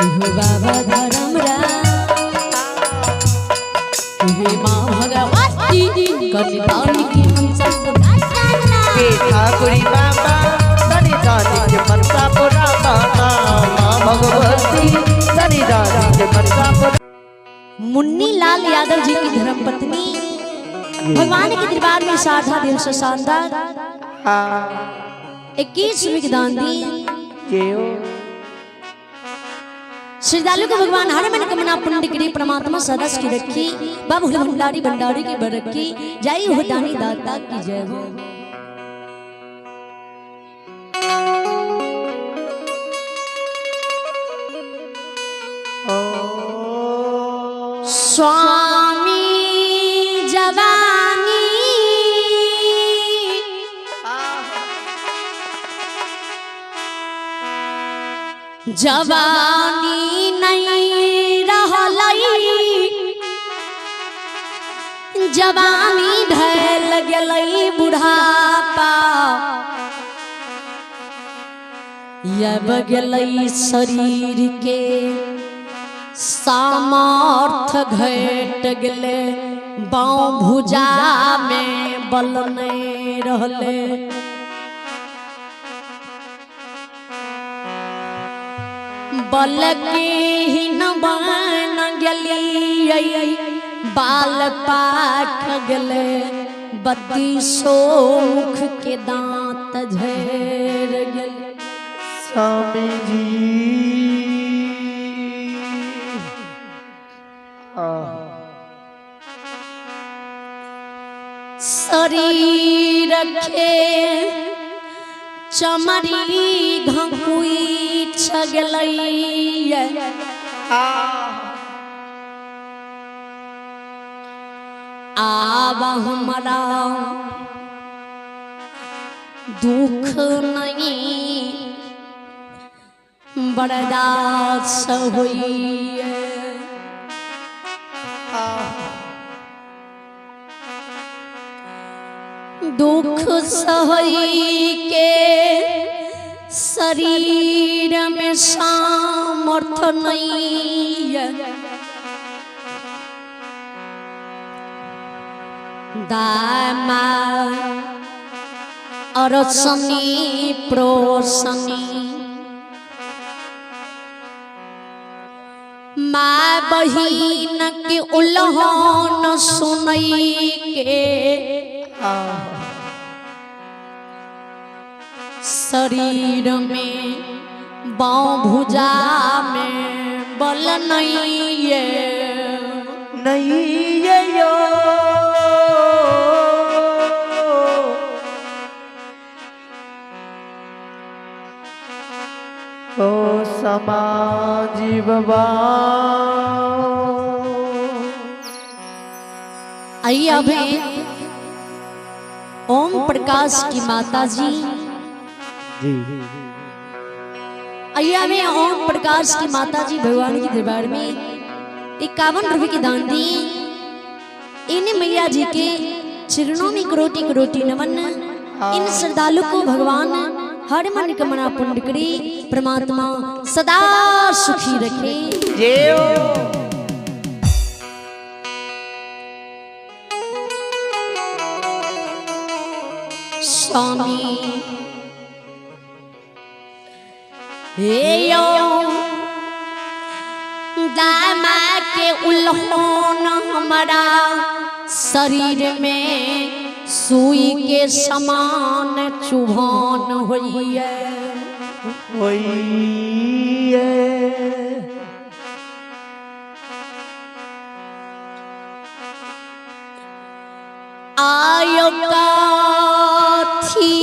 बाबा धर्म हे माँ भगवती कनिदान की मनसा के ठाकुरी बाबा कनिदान के मनसा पुराना माँ भगवती कनिदान के मनसा पुराना। मुन्नी लाल यादव जी की धर्मपत्नी भगवान के दरबार में साधा दिल से शानदार 21 रुपये दान दी। श्रद्धालु को भगवान हर मन कमना पुण्य के परमात्मा सदस्य की रखी बाबू भंडारी भंडारी की बरखी जय हो दानी दाता की जय हो। स्वामी जवानी जवानी नहीं रहलई जवानी ढल गेलई बुढ़ापा यब गेलई शरीर के सामर्थ घट गेले बाँव भुजा में बल नहीं रहले बल के ही न बन गली बाल पाक गले 32 मुख के दांत झड़ गले। स्वामी जी शरीर के चमड़ी घकुई छगलई आब हमारा दुख नहीं बर्दाश्त हुई दुख सही के शरीर में सामर्थ नहीं दामा और सनी प्रोसनी माँ बहिन के उल्हन सुनई के शरीर में बाँव भुजा में बल नहीं ये यो ओ समाजी बाबा। आइए अभी ओम प्रकाश की माता जी आइया में ओम प्रकाश की माता जी भगवान के दरबार में 51 रुपए की दान दी। इन मैया जी के चरणों में करोटी नमन। इन श्रद्धालु को भगवान हर मन कामना पूर्ण करे परमात्मा सदा सुखी रखे। स्वामी हे यो दामा के उल्होन हमारा शरीर में सुई के समान चुभान हुई आयो काथी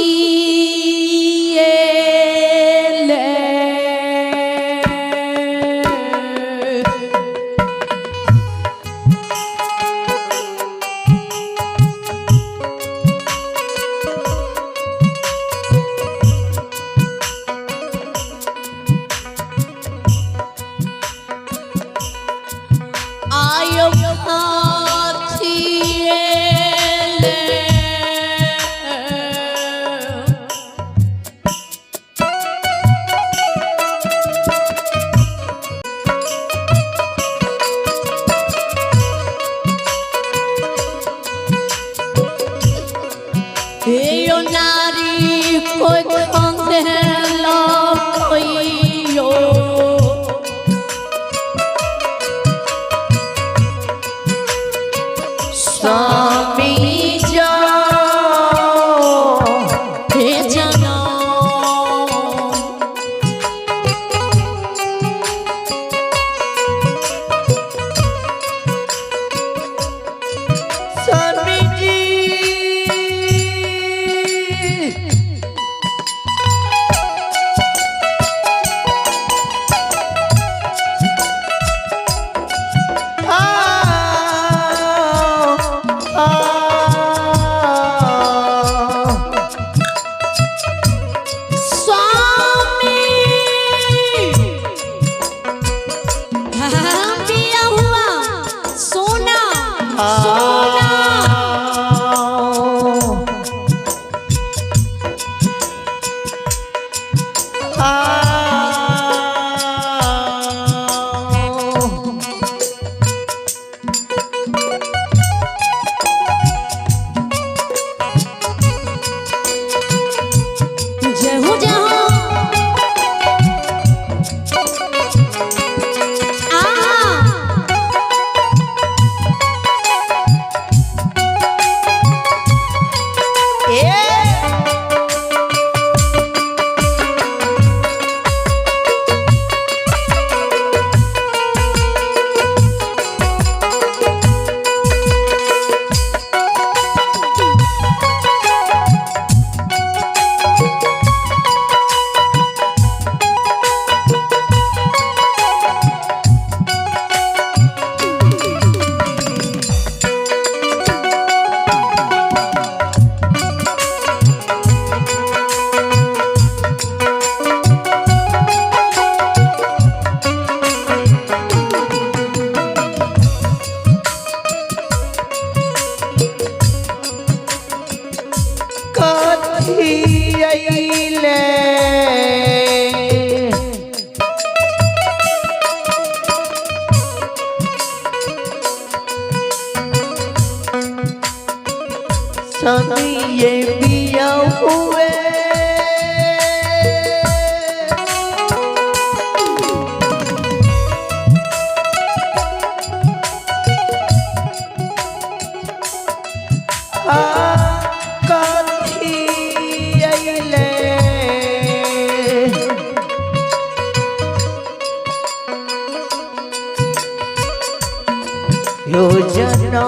जना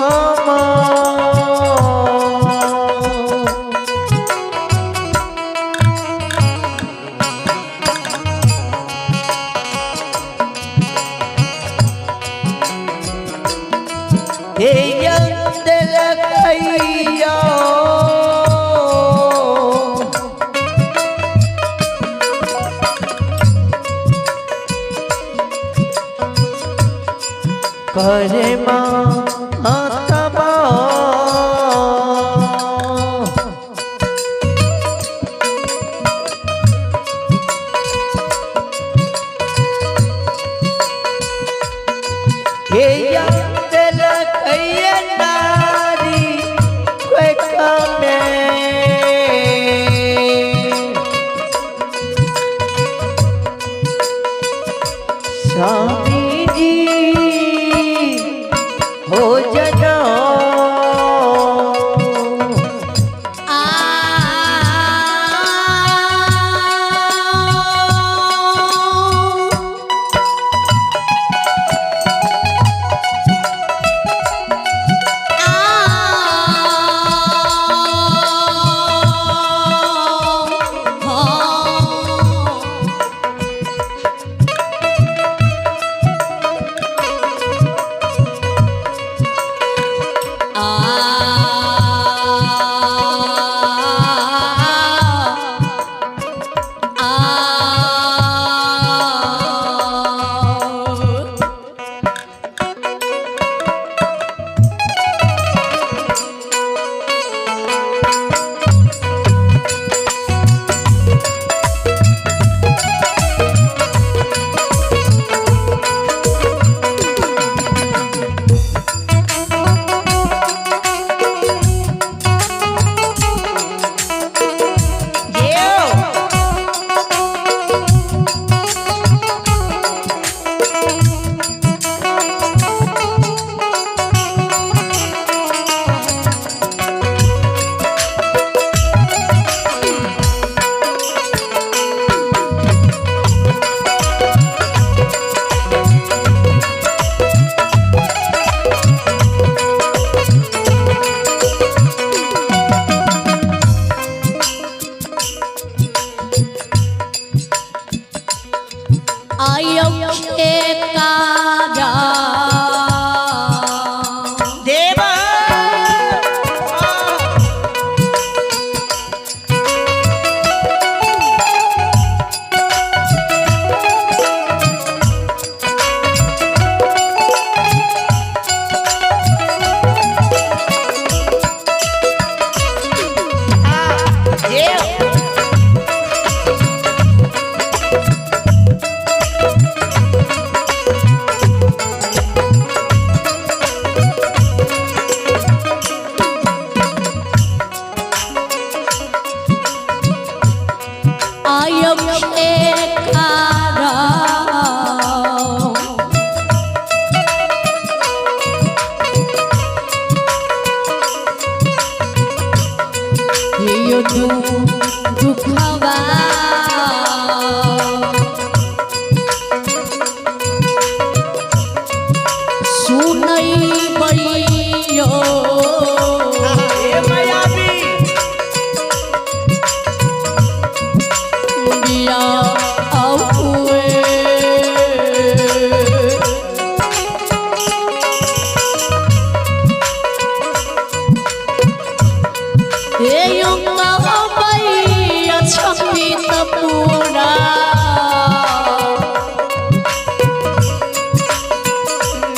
आमा हे यंदल खैया करे मातबा हे यंदल खैया नारी कोई कमे स्वामी जी हो जना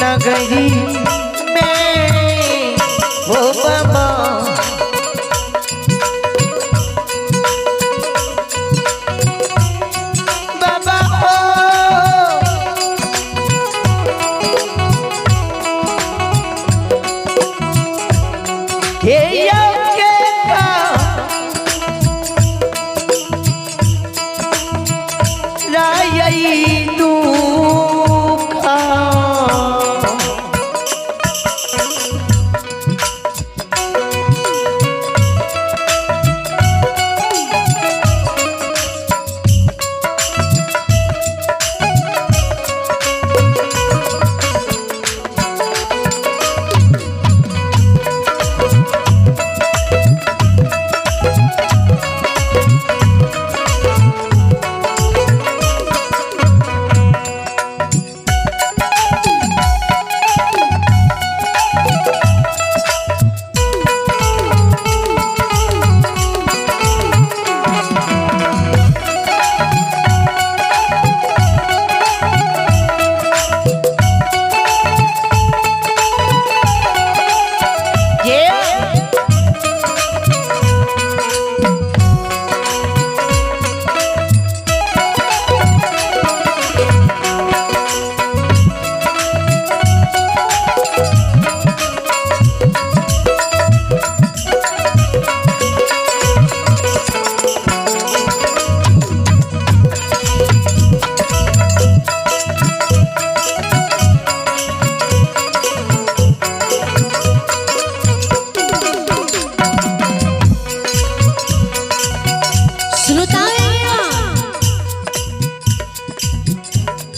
नगरी में हो बाबा बाबा हो हे के का रायई दुखा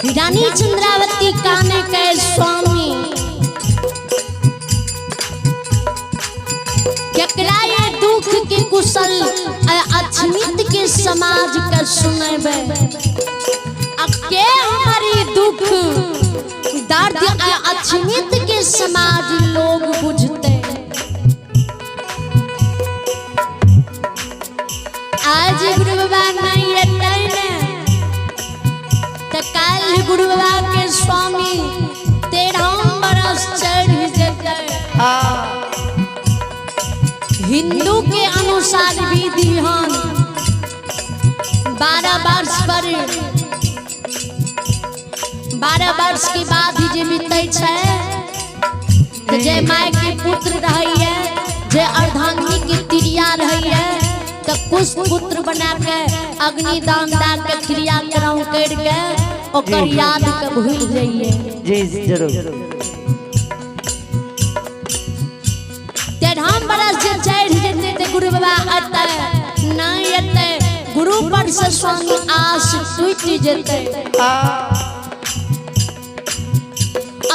रानी चंद्रावती काने के स्वामी केकरा ये दुख के कुशल अछमित के समाज का सुनबे अब के हमारी दुख दर्द अछमित के समाज लोग बुझते आज गुरु बाबा नहीं है तो कल गुरु बाबा के स्वामी 13 बरस चढ़ जते हिंदू के अनुसार विधिहान 12 वर्ष पर 12 वर्ष के बाद ही जे बीते छे तो जे माय के पुत्र रही है जे अर्धांगिनी की तिरिया रही है तो कुछ पुत्र बना के अग्निदान दा के क्रिया कराऊ कर के ओकर याद के भूल जाइए जी जरूर 13 बरस जे चढ़ जेते ते गुरु बाबा अते नहीं अते गुरु पर से स्वामी आस टूट जेते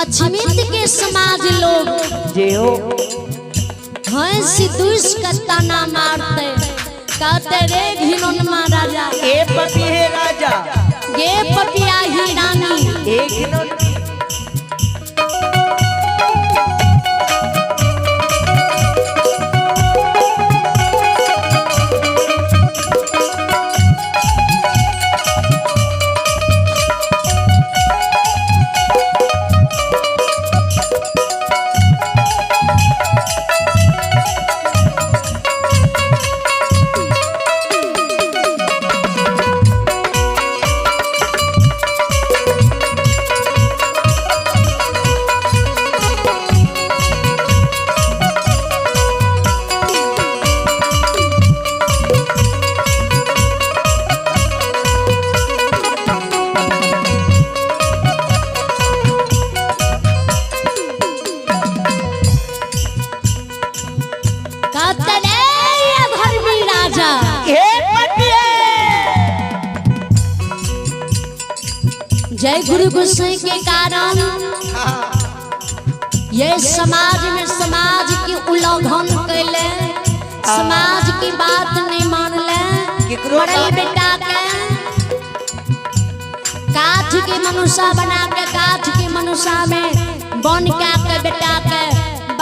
अछमित के समाज लोग जे हो हंस दुष्ट का ताना मारते कहते रे घिनौन महाराजा ए पपी है राजा गे पपिया ही रानी ए घिनौन जय गुरु गोसाई के कारण ये समाज में समाज की उल्लंघन कैले समाज की बात नहीं मानले बड़े बेटा के काठ के मनुष्य बना के काठ के मनुष्य में बन के बेटा के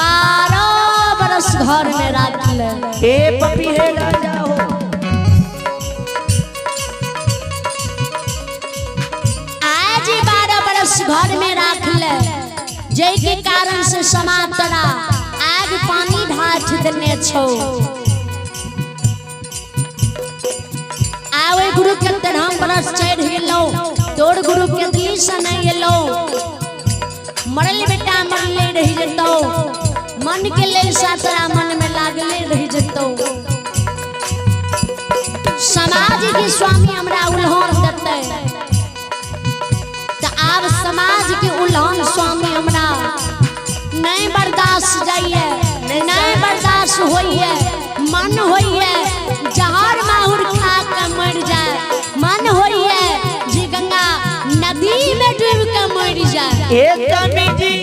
12 बरस घर में रख ले ए पपी है राजा हो घर में रख ले जय के कारण से समाज तरा आग पानी ढाठ देने छो आवे गुरु के 13 बरस चढ़ गेलो तोड़ गुरु के दिल से नहीं एलो मरल बेटा मरले रह जतो मन के ले सातरा मन में लागले रह जतो समाज के स्वामी हमरा उल्हान देते अब समाज के उल्लंघन स्वामी हमरा नहीं बर्दाश्त जाइए नहीं बर्दाश्त होइए मन होइए जहर माहुर खा के मर जाए मन होइए जी गंगा नदी में डूब के मर जाए ए स्वामी जी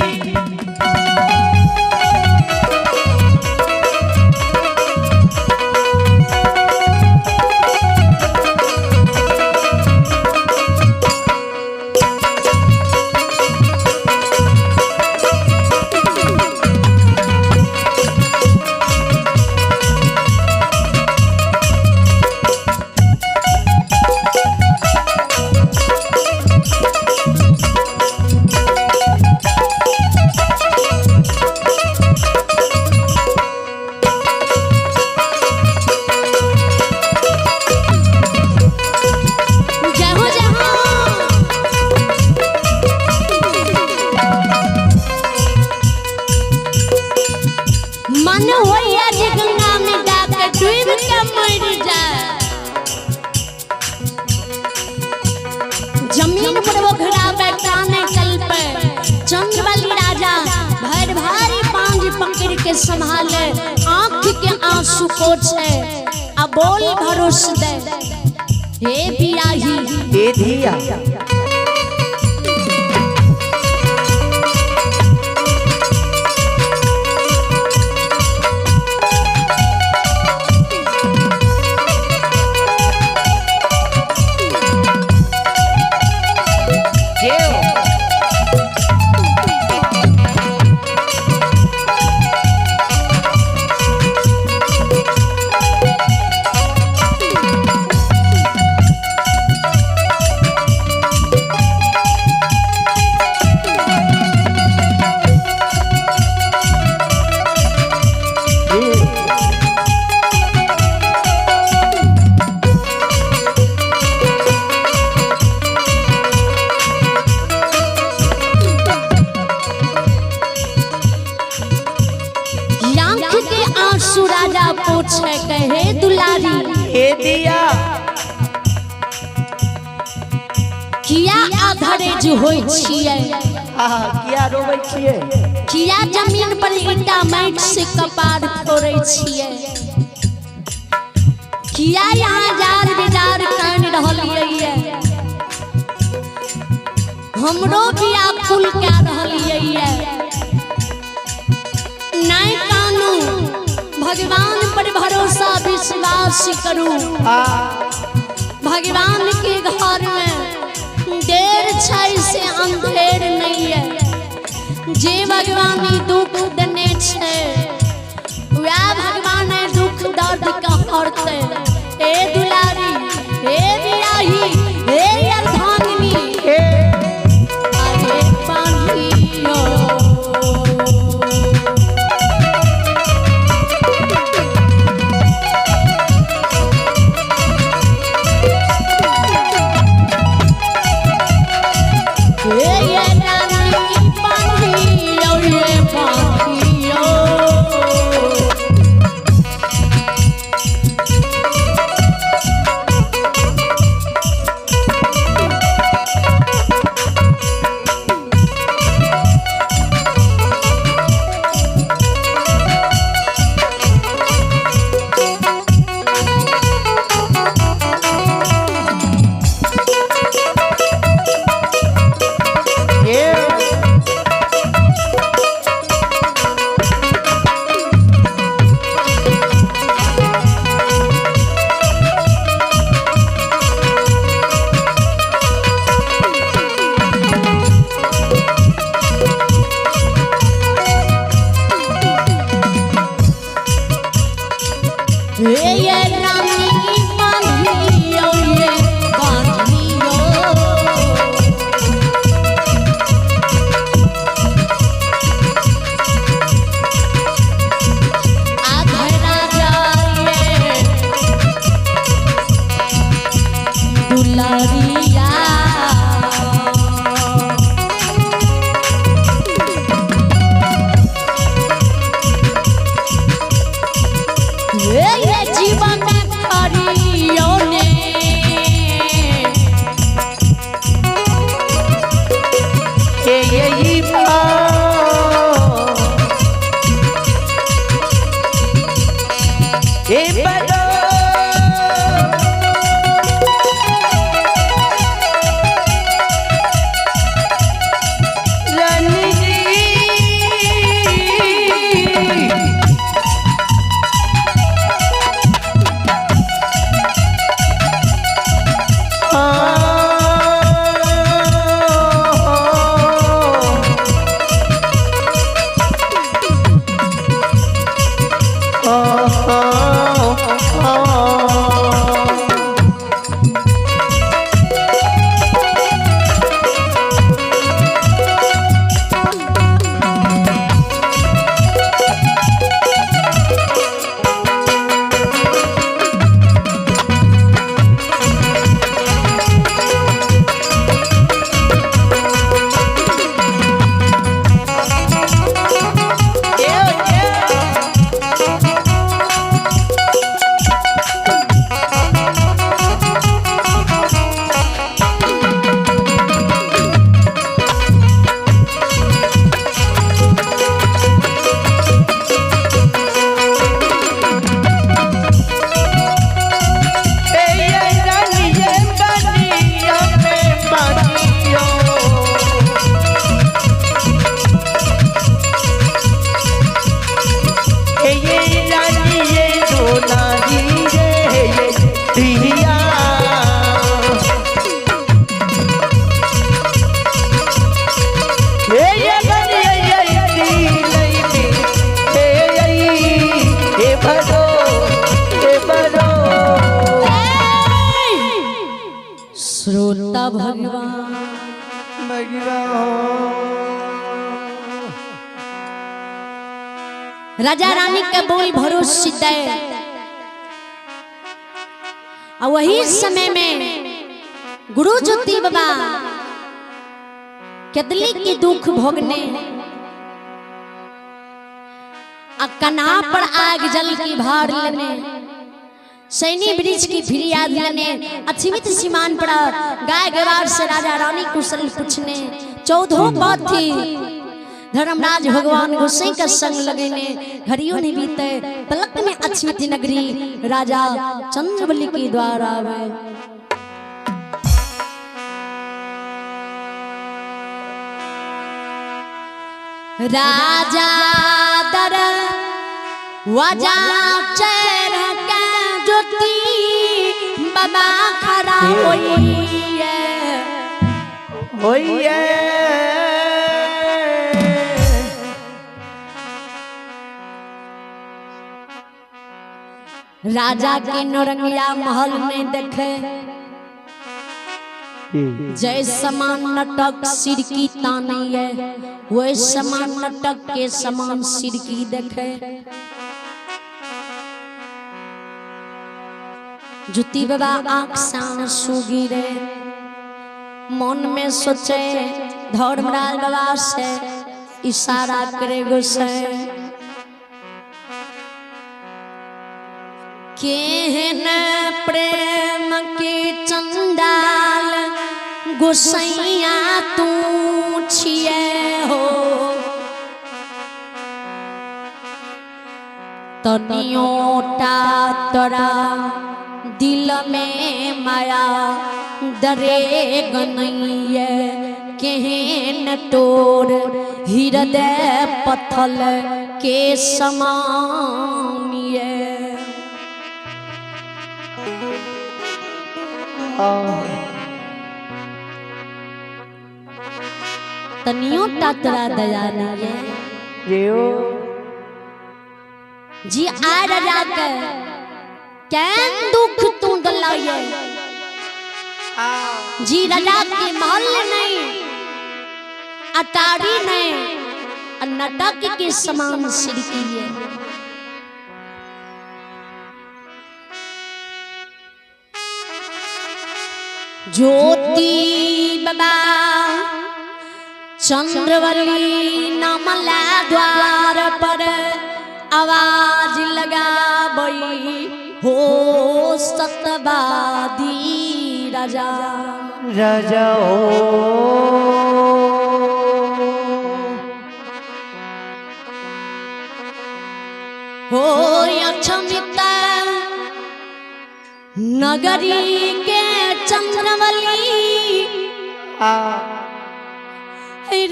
जमीन पर वो घड़ा बैठा ने कल पे चंद्रवाली राजा भर भारी पांज पकड़ के संभाले आंख के आंसू पोछे अब बोल भरोस दे हे बियाही हे धिया हे दिया किया अधरेज होय छियै आहा किया रोबै छियै किया जमीन पर ईटा माटि से कपार फोड़ै छियै किया यहाँ जार बिजार कान रहलियै हमरो बिया फूल कए रहलियै नहीं कानू भगवान पर भरोसा विश्वास करू भगवान के घर में देर छै से अंधेर नहीं है जे भगवान दुख देने छै वह भगवान दुख दर्द का हरते ए दुलारी ए बियाही ए अर्धांगिनी आगे पानियो श्रोता भगवान राजा रानी के बोल भरोसे दे और वही समय में गुरु ज्योति बाबा केतली की दुख भोगने कना पर आग जल की भार लेने सैनी वृक्ष की फिरियाद लेने अछिमित सीमान पड़ा गाय गवार से राजा रानी कुशल पूछने 14 बात थी धर्मराज भगवान गोसाई का संग लगेने घड़ियों ने बीते पलक में अछिमित नगरी राजा चंद्रवली के द्वार आवे राजा दर वजा चेर के ज्योति बाबा खड़ा होइए राजा के नौरंगिया महल में देखे जय समान नटक सिर की तानी है वह समान नटक के समान सिर की देखे जुती बाबा आंख से आंसू गिरे मन में सोचे धर्मराज बाबा से इशारा करे गुस्से केहन प्रेम के चंडाल गोसैया तू छिए हो तनियोटा तोरा दिल में माया दरे गनैये केहन तोर हृदय पत्थल के समानिए तनियो तोरा दया नहीं है जी आ राजा के कैन दुख तू दलाइए जी राजा के महल नहीं अटारी नहीं नटक के समान सिर की है ज्योति बाबा चंद्रवली नमला द्वार पर आवाज लगा बई हो सतवादी राजा राजा हो अक्षमित नगरी के चंद्रवली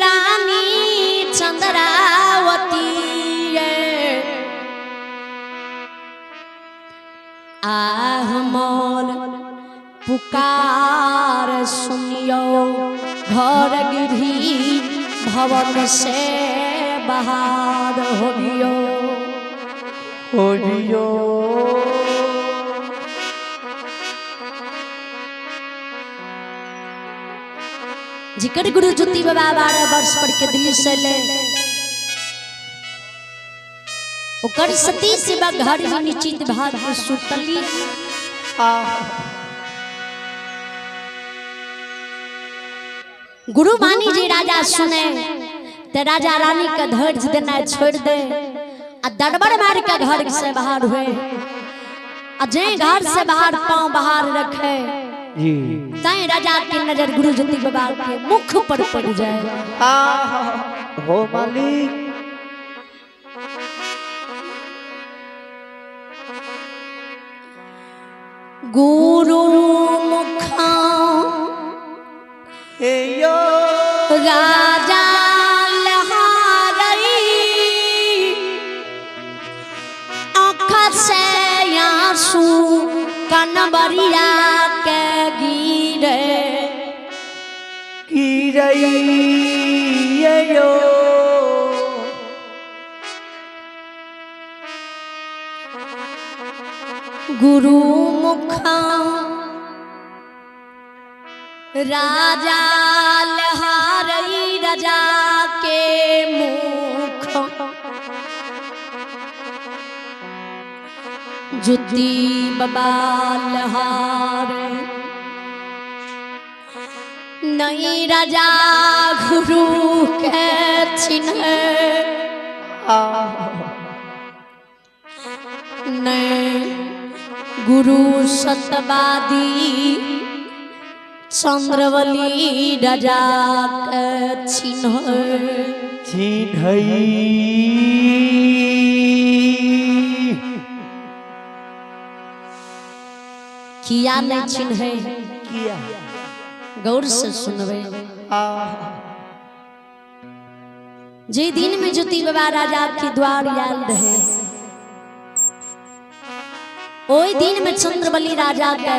रानी चंद्रावती आह मोल पुकार सुनियो घर गिरी भवन से बाहर होगियो जिकर गुरु ज्योति बाबा 12 वर्ष पढ़ के दिल्ली से ले ओकर सती शिवा घर में निश्चित भाग में सुतली गुरु मानी जी राजा सुने ते राजा रानी का धैर्य देना छोड़ दे आ दड़बड़ मार के घर से बाहर हुए आ जे घर से बाहर पांव बाहर रखे जी ताई राजा की नजर गुरु ज्योति बाबा के मुख पर पड़ जाए हो मालिक गुरु मुखा यो राजा लहारई आँख से आंसू कनबरिया के गिरे यो गुरु मुखा राजा लहारई राजा के मुख ज्योति बाबा लहार नहीं राजा गुरु के चिन्ह नहीं गुरु सतवादी चंद्रवली राजा के चिन्ह चिन्हई किया नहीं चिन्ह किया गौर से सुनवे जे दिन में ज्योति बाबा राजा के द्वार आयल रहे ओई दिन में चंद्रवली राजा के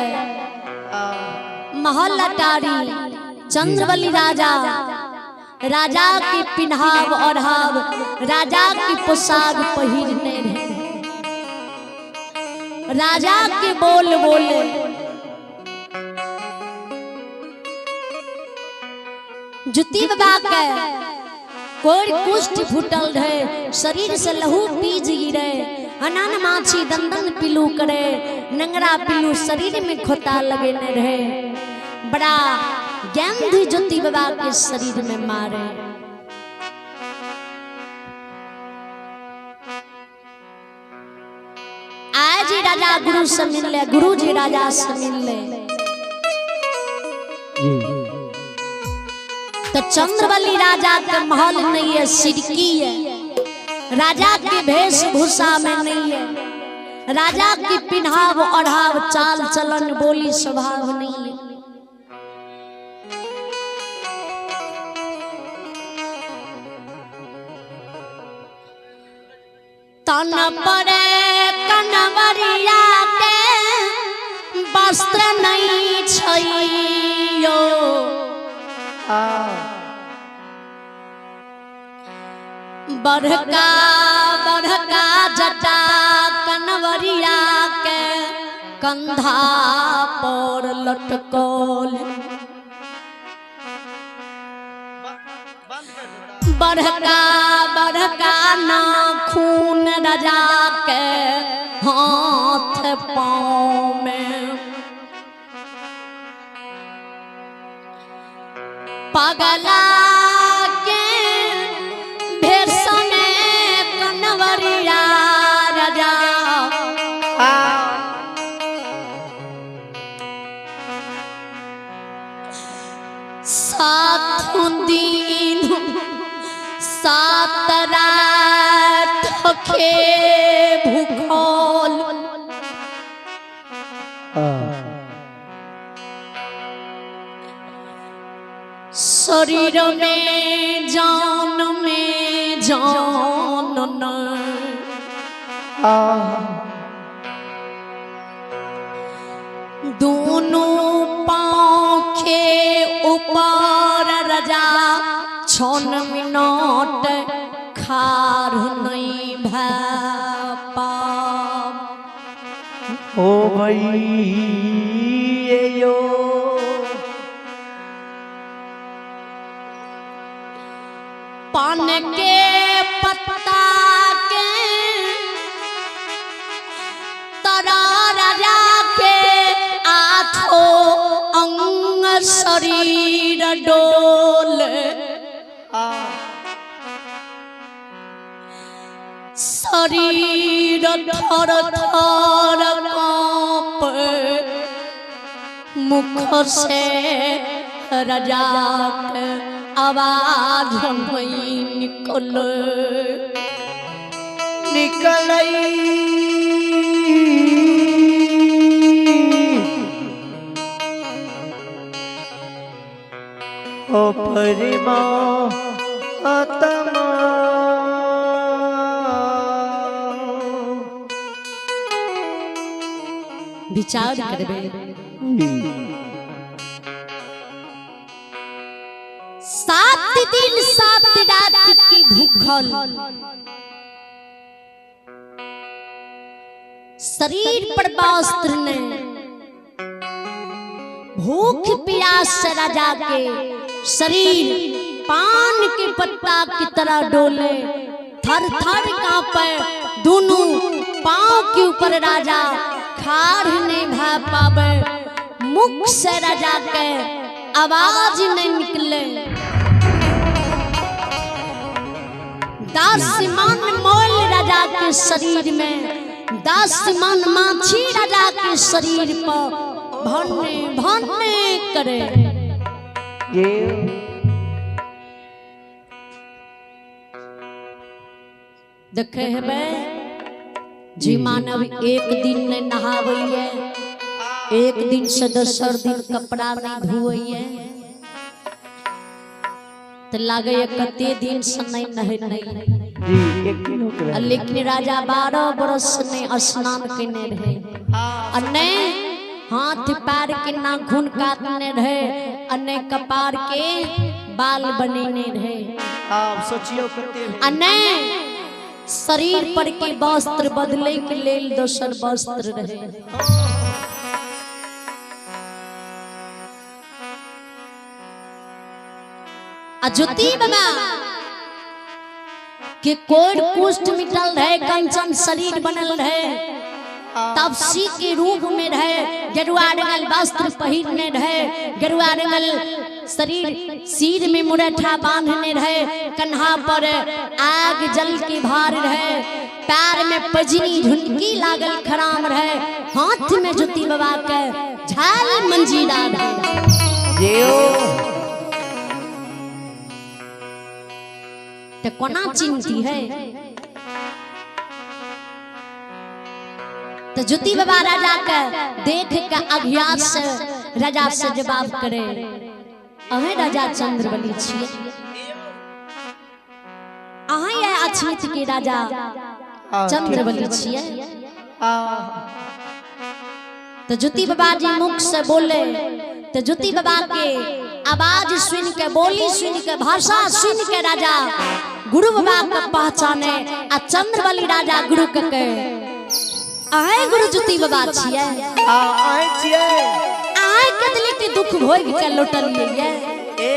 महल अटारी चंद्रवली राजा राजा की पिन्हाव ओढ़ाव राजा की पोशाक पहिरने रहे राजा के बोल बोले ज्योति बाबा के कोई कुष्ठ फूटल रहे शरीर से लहू पीज गिरे अनन माछी दंदन पिलू करे नंगरा पिलू शरीर में खोता लगे रहे बड़ा गंध ज्योति बाबा के शरीर में मारे आज ही राजा गुरु से मिल ले गुरु जी राजा से मिल ले तो चंद्रवली राजा का महल नहीं है सिरकी है राजा की वेशभूषा में नहीं है राजा की पिन्हाव ओढ़ाव चाल चलन बोली स्वभाव नहीं है तन परे कनवरिया के वस्त्र नहीं छइयो बड़का बड़का जटा कनवरिया के कंधा पर लटकल बड़का बड़का नाखून राजा के हाथ पाँव में पगला के भेष में कनवरिया राजा सात दिन सात रात थके भूखल शरीर में जान दोनों पाँव के ऊपर राजा 6 मिनट खार नहीं भापा ओ भाई यो पान के पत्ता के तरा राजा के आठों अंग शरीर डोल शरीर थर थर कांप मुख से राजा के आवाज निकल ओ परिमा आत्मा विचार करबे 7 दिन 7 रात की भूखल शरीर पर वस्त्र ने भूख प्यास से राजा के शरीर पान के पत्ता की तरह डोले थर थर कांपे दोनों पांव के ऊपर राजा खार नहीं भा पावे मुख से राजा के आवाज नहीं निकले दासिमान मोल राजा के शरीर में 10 मन माछी राजा के शरीर पर भन्ने भन्ने करे। ये देखे हेबे जी मानव एक दिन ने नहावैये, एक दिन से दोसर दिन कपड़ा नहीं धोइए, तो लगे कते दिन से नहीं नहे जी एक दिन हो गया। लेकिन राजा 12 बरस ने स्नान करने रहे, अन्ने हाथ पैर के नाखून काटने रहे, अन्ने कपार के बाल बनेने रहे। आप सोचियो करते अन्ने शरीर पर के वस्त्र बदले के लेल दोसर वस्त्र रहे। अजुति बाबा के कोड़ कुष्ठ मिटल रहे, कंचन शरीर बनल रहे, तपसी के रूप में रहे, गेरुआ रंगल वस्त्र पहिरने रहे, गेरुआ रंगल शरीर सिर में मुरठा बांधने रहे, कन्हा पर आग जल के भार रहे, पैर में पजनी झुनकी लागल खराम रहे, हाथ में ज्योति बाबा के झाल मंजीरा रहे। ते कोना चिंती है तो ज्योति बाबा राजा के देख के अज्ञात से राजा से जवाब करे, अहे राजा चंद्रबली छिए, अहे ये अछित के राजा चंद्रबली छिए। तो ज्योति बाबा जी मुख से बोले, तो ज्योति बाबा के आवाज सुन के, बोली सुन के, भाषा सुन के राजा गुरु बाबा को पहचाने, आ चंद्रबली राजा गुरु के आए गुरु ज्योति बाबा छिए, आए छिए, आए कदली के दुख भोग के लौटलिए ये।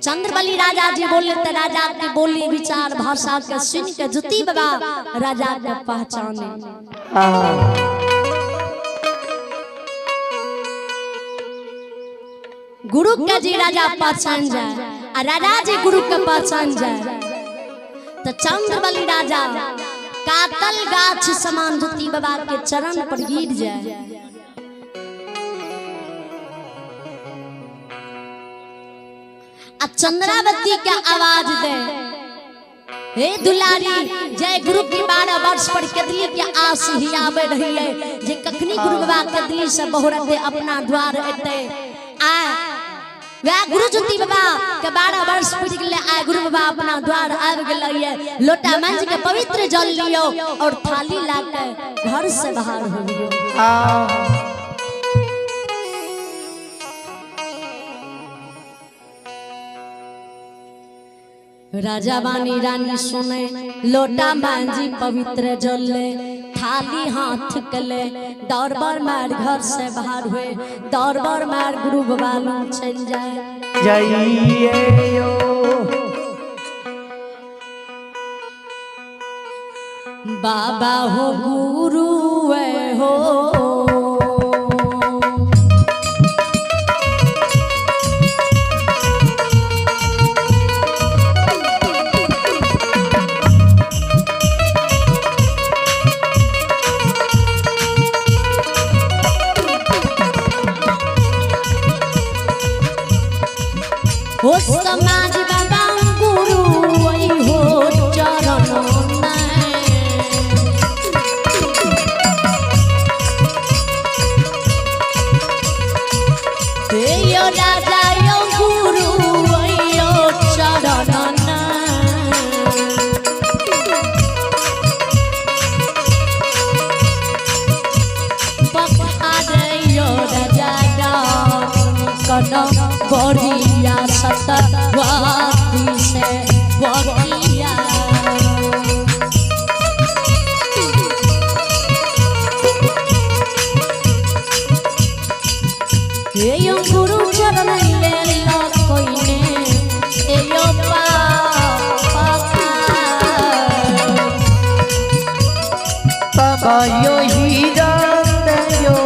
चंद्रबली राजा जी बोले तो राजा के बोली विचार भाषा के सुन के ज्योति बाबा राजा के पहचाने। गुरु के जी राजा पहचान जाए, आ राजा जी गुरु के पहचान जाए, तो चंद्रबली राजा कातल गाछ समान ज्योति बाबा के चरण पर गिर जाए। आ चंद्रावती के आवाज दे, हे दुलारी जय गुरु की 12 वर्ष पर कदली के आस ही आवे रही है, जे कखनी गुरु बाबा कदली से बहुरते अपना द्वार एते आ वह गुरु ज्योति बाबा के 12 वर्ष पूज गए, आए गुरु बाबा अपना द्वार आब गए, लोटा मंज के पवित्र जल लियो और थाली लाके घर से बाहर हो लियो। राजा बानी रानी सुने, लोटा मांझी पवित्र जल ले, थाली हाथ कले, दौड़ बर मार घर से बाहर हुए, दौड़ बर मार गुरु बाबा लोग चल जाए। जाइए बाबा हो गुरु हो, हो समाज बाबा गुरु वही हो चरण में, यो राजा यो गुरु वही हो चरण में, पखारे यो राजा कदम बढ़िया सतवाती से बढ़िया, ये यो गुरु चरण ले लो कोई ने, ये यो बाबा यो ही जानते यो,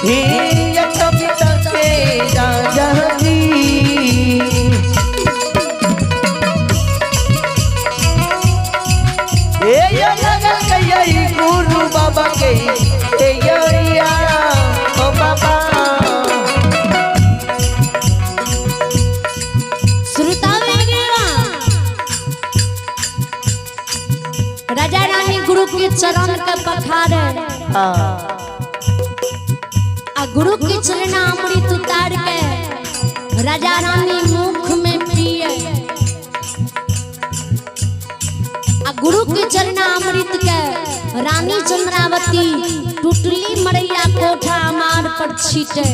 हे यतमिता के राजा जी ए या लगल गई गुरु बाबा के ए या ओ बाबा राजा रानी गुरु के चरण के पखारे आ गुरु के चरण अमृत उतार के राजा रानी मुख में पिए आ गुरु के चरण अमृत के रानी चंद्रावती टुटली मरैया कोठा मार पर छीटे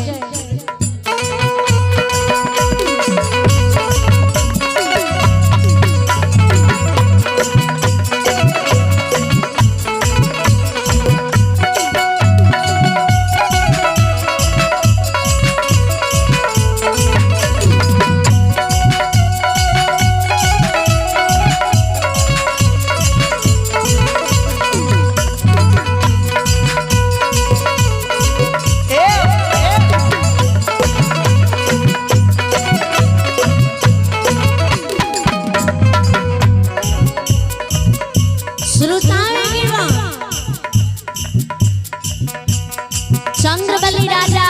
चंद्रबली राजा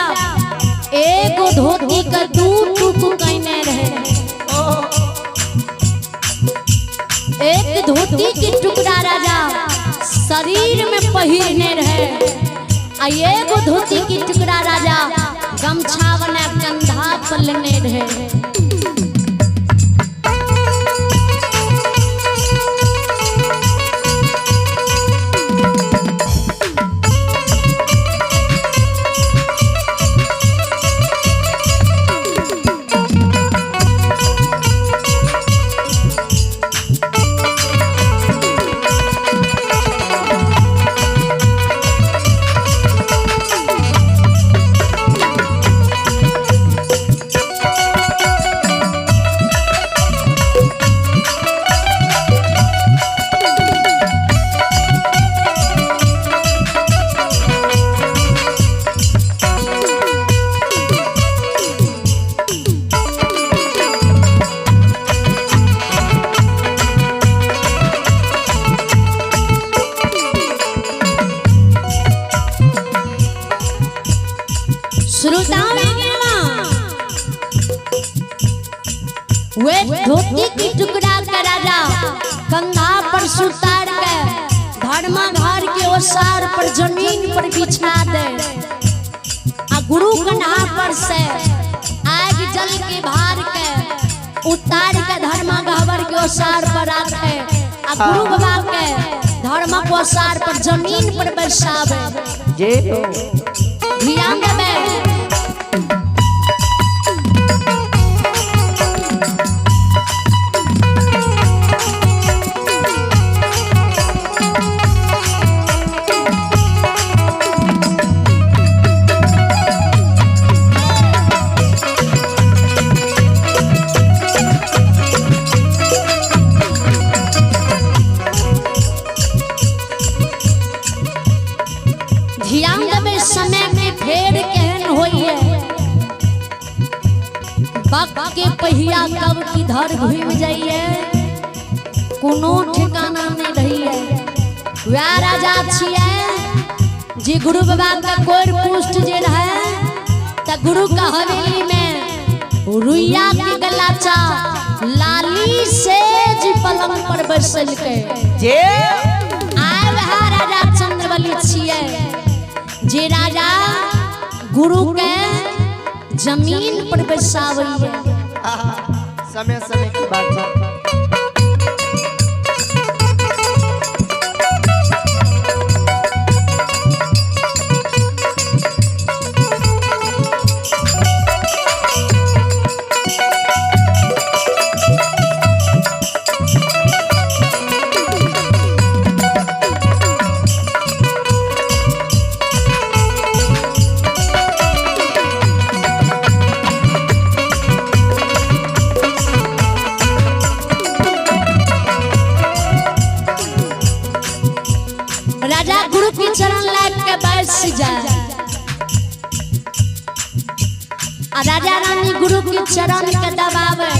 एगो धोती का दू टुकड़ा कहने रहे एक धोती के टुकड़ा राजा शरीर में पहिरने रहे आ एगो धोती के टुकड़ा राजा गमछा बना कंधा पर लेने रहे वे धोती की टुकड़ा का राजा कंधा पर सुतार के धर्मा घर के ओसार पर जमीन पर बिछा दे आ गुरु कंधा पर से आग जल के भार के उतार के धर्मा गहवर के ओसार पर रखे आ गुरु बाबा के धर्मा को ओसार पर जमीन पर बैसावे जे ध्यान देवे ध्यान देवे समय में फेर कहन होइए बक के पहिया कब किधर घूम जाइए कोनो ठिकाना नहीं रहिए वह राजा छिए जी गुरु बाबा का कोर पुष्ट जे रहे त गुरु का हवेली में रुइया के गलाचा लाली से जी पलंग पर बैसल के जे आए वह राजा चंद्रबली छिए जे राजा गुरु के जमीन पर बैसावैया समय समय की बात है महारानी गुरु के चरण के दबावे,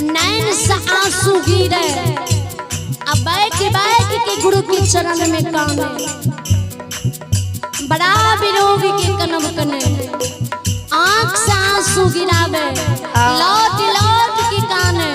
नैन से आंसू गिरे, अब बैठ बैठ के गुरु के चरण में काने, बड़ा विरोग के कनव कने, आंख से आंसू गिरावे, लौट लौट के काने।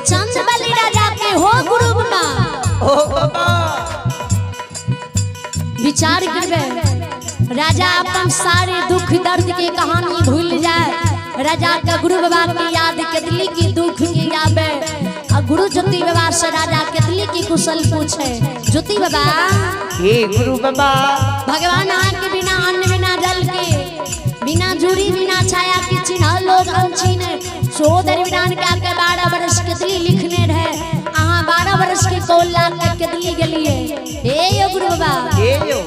चंद्रबली राजा के हो गुरु बाबा विचार करबे, राजा अपन सारे दुख दर्द के कहानी भूल जाए, राजा का गुरु बाबा की याद केतली की दुख की आवे, और गुरु ज्योति बाबा से राजा केतली की कुशल पूछे। ज्योति बाबा हे गुरु बाबा, भगवान आके बिना अन्न बिना जल के, बिना जूरी बिना छाया की चिन्ह लोग अनछीन सोदर विधान का के 12 वर्ष केतली लिखने रहे, आहा 12 वर्ष के कोल लाख के केतली गेलिए। हे यो गुरु बाबा, हे यो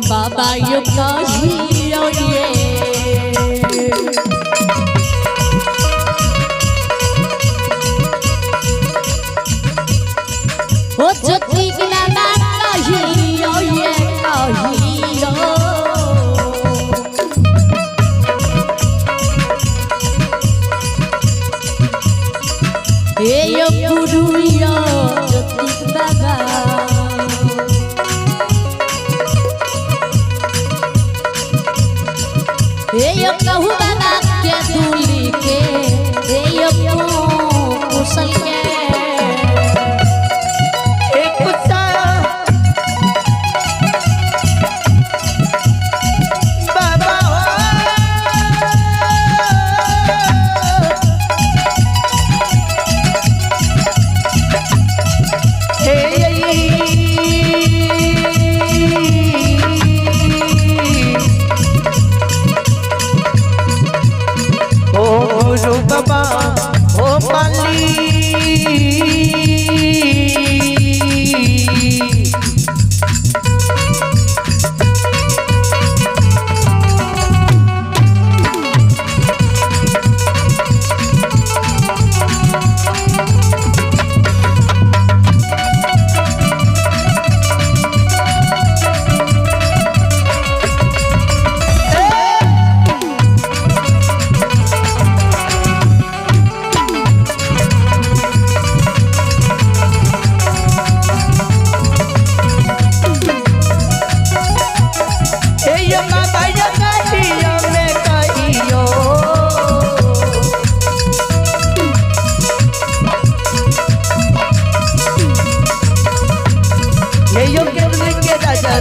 बाबा यो कहियो ये ओ ज्योति के बाबा कहियो ये कहियो, हे यो गुरु यो ज्योति बाबा, हे यो कहू बाबा के दूली के, हे यो कुशल के बाबा गुरु बाबा ओ पाली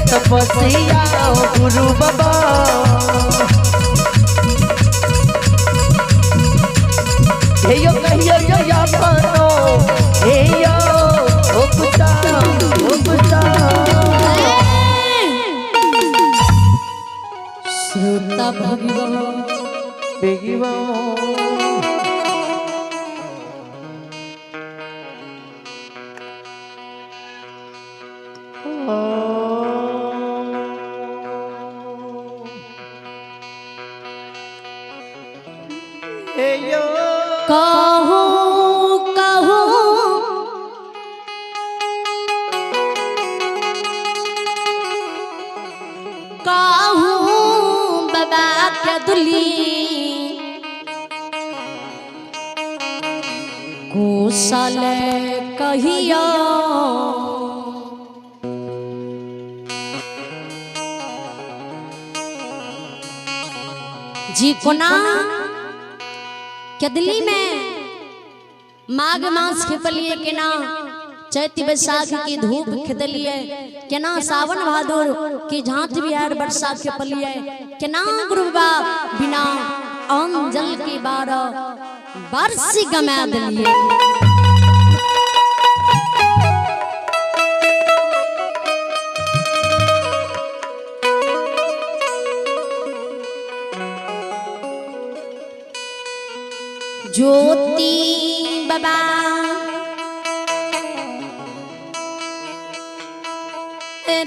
तपस्या गुरु बाबा, हे यो कहियो यो यापनो, हे यो ओ कुता श्रोता भगवान बेगिवा कहूँ कहूँ बाबा के कदली कुशल कहिया जी कोना कदली में माघ मास खेपलिए केना चैत बैसाख की धूप खिदलिए केना सावन भादुर की झांझ बिहार वर्षा खेपलिए केना गुरुबा बिना अन्न जल के 12 वर्ष गमा दिलिए। ज्योति बाबा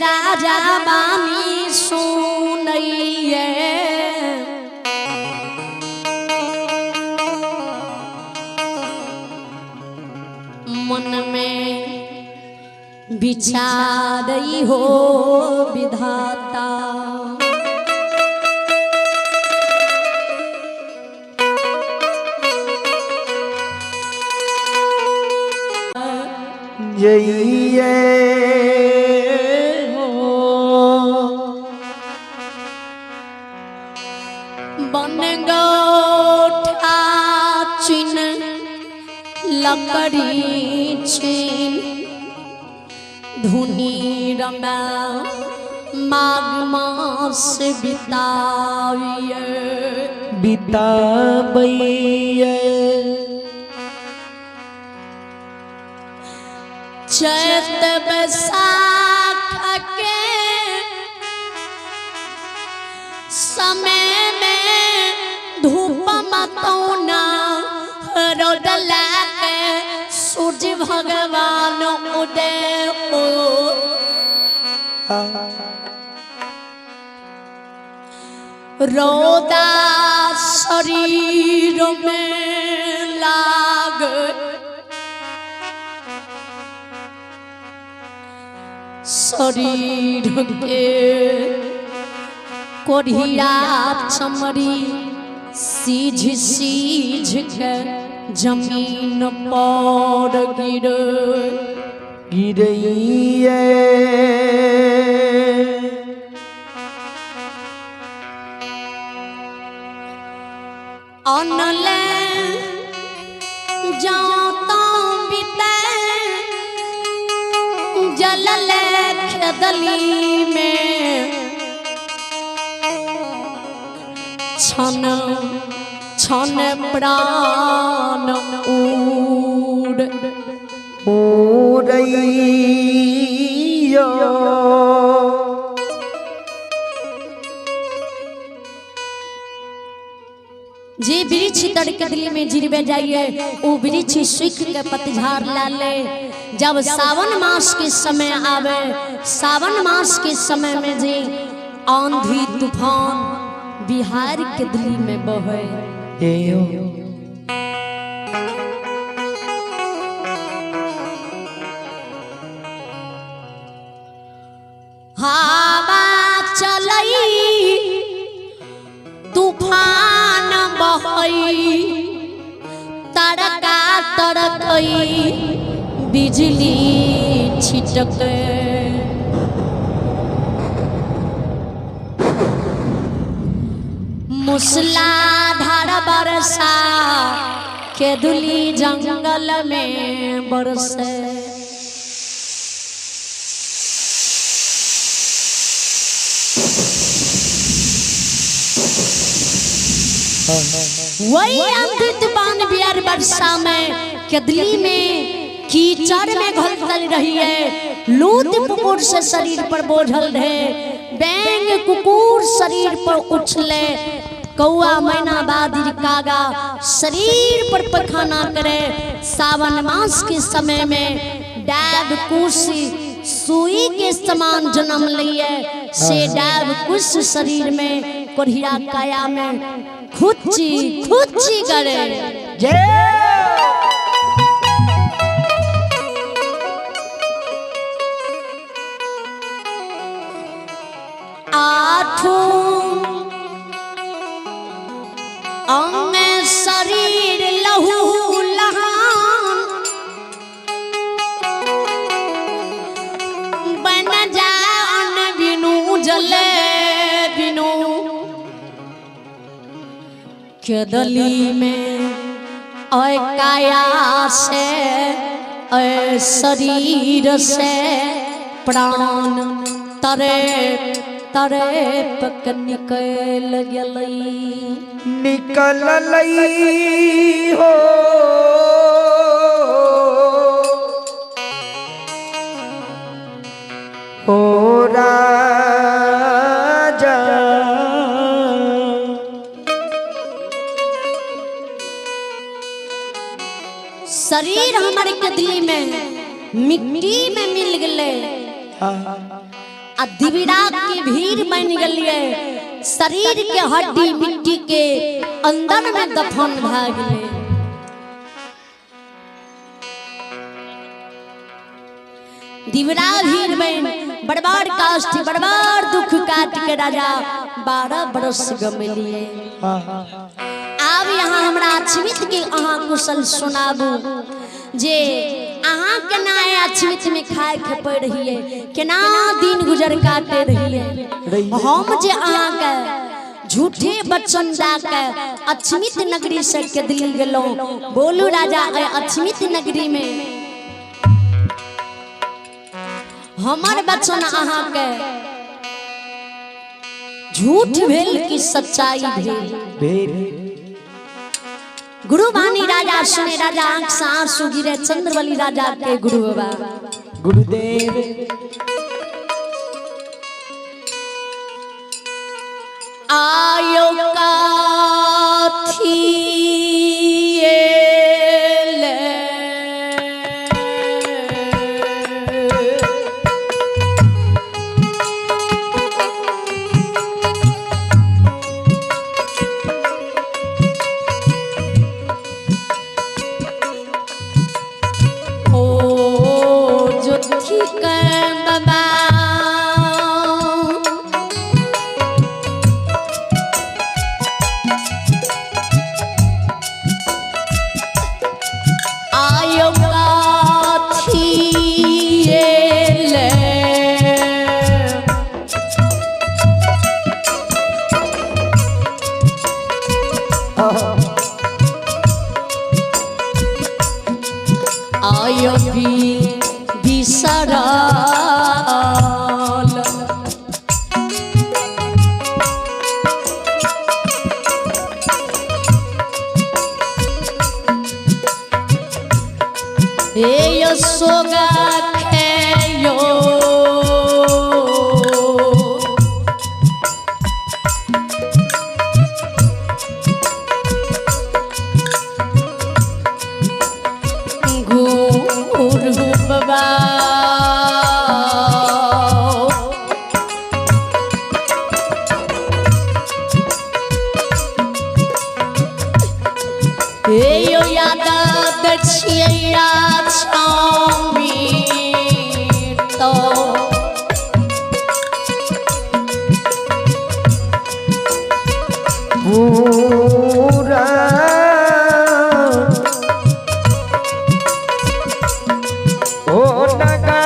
राजा बानी सुनइए मन में विचारई हो विधाता जइए बन गोठा चिन लकड़ी छिन धुनी रमा माघ मास बिताविए बिताबइए चैत बैसाख के समय में धूप मतौना रोडला के सूर्य भगवान उदय हो रोदा शरीर में लाग शरीर के कोढ़िया चमड़ी सीझ सीझ के जमीन पर गिरइए अनले जाता बिते जलले खेदली में छन छन प्राण उड़ उड़इया जे वृक्ष तड़कदली में जिरबे जाइए वो वृक्ष सूख के पतझड़ लाले। जब सावन मास के समय आवे सावन मास के समय में जे आंधी तूफान बिहार के दिल्ली में बहे हवा चलई तूफान बहई तड़का तड़कई बिजली छिटक मूसलाधार बरसा केदुली जंगल में बरसे। वही आंधी तूफान बिहार वर्षा में केदली में कीचड़ में घलतल रही है। लूत कुकुर से शरीर पर बोझल है, बैंग कुकुर शरीर पर उछले, कौआ मैना बादिर कागा शरीर पर पखाना करे। सावन मास के समय में डाब कुशी सुई के समान जन्म लिए से डाब कुश शरीर में कोढ़िया काया में खुच्ची खुच्ची करे। के दली में ओए काया से ओए शरीर से प्राण तरे तरे पक निकल गई निकल लई हो राजा शरीर हमारे कदली में मिट्टी में मिल गए आ दिविड़ा की भीड़ बन गई शरीर के हड्डी मिट्टी के अंदर में दफन भाग गए दिवरा भीड़ में बड़बाड़ काष्ठ बड़बाड़ दुख काट के राजा 12 बरस गमलिए अब यहाँ हमरा अछमित के अहाँ कुशल सुनाबू जे अहाँ केना अछमित में खाए के पड़ रही है केना दिन गुजर काटे रही है हम जे अहाँ के झूठे बच्चन जाके अछमित नगरी से के दिल गेलो बोलू राजा अछमित नगरी में हमार बचन अहाँ के झूठ भेल की सच्चाई भेल गुरु बानी राजा सुने राजा आंख से आंसू गिरे चंद्रवली राजा के गुरु बाबा गुरुदेव आयो काथी आयो बिसरल ए सोगा खेयो यो याद दछिया छामी तो पूरा ओ नगा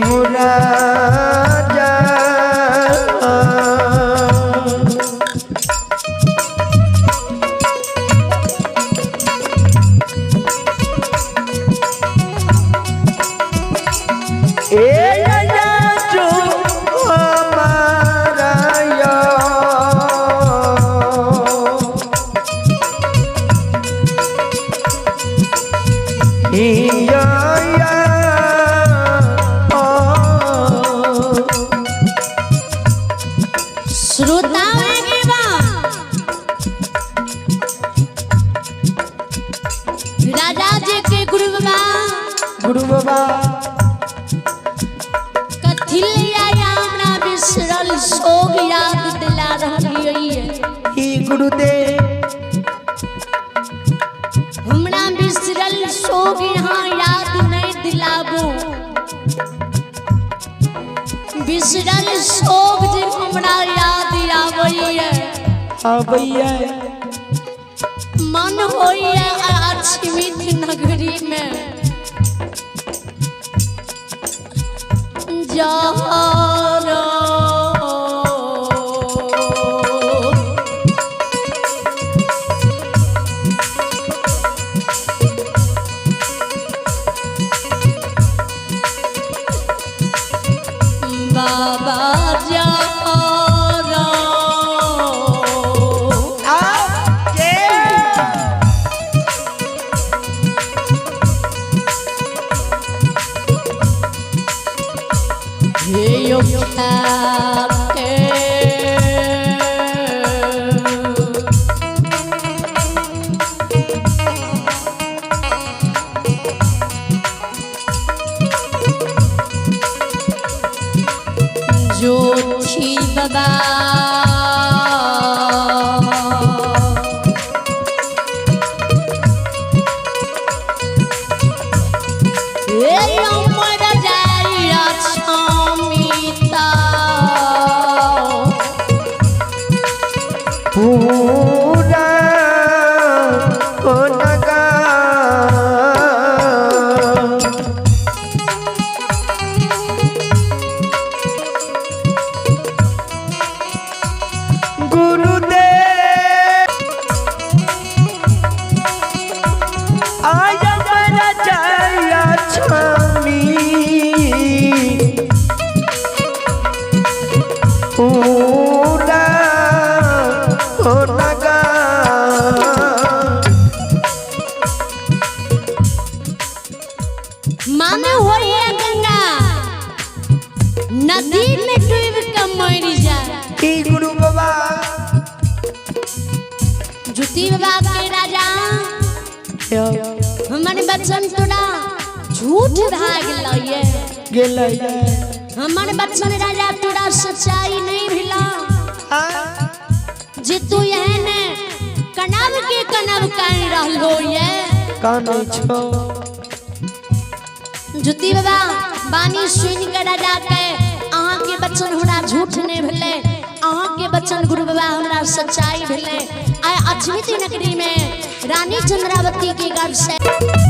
हो राजा राजा जी के गुरु बाबा कथिलिया हमरा बिसरल सोग याद दिला रही है ही गुरुदेव हमरा बिसरल सोग यहाँ याद नहीं दिलाबो बिसरल सोग जे हमरा याद आबैया मन होइए अछमित नगरी में जहरा बाबा जोशी बाबा अमर जाइया छमिता पूरा नगा माने होइए गंगा नदी में डूब के मर जाए गुरु बाबा जुती बाबा के राजा हमारे बच्चन तोड़ा झूठ भाग लइए हमारे बच्चन राजा तोड़ा सच्चाई नहीं भिला जे तू यह ने कनब के कनब कान रहलो ये कान छो जुती बाबा बानी सुन के राजा के अहाँ के बच्चन हमरा झूठ नहीं भेले अहाँ के बच्चन गुरु बाबा हमरा सच्चाई भेले आय अछमित नगरी में रानी चंद्रावती के गर्भ से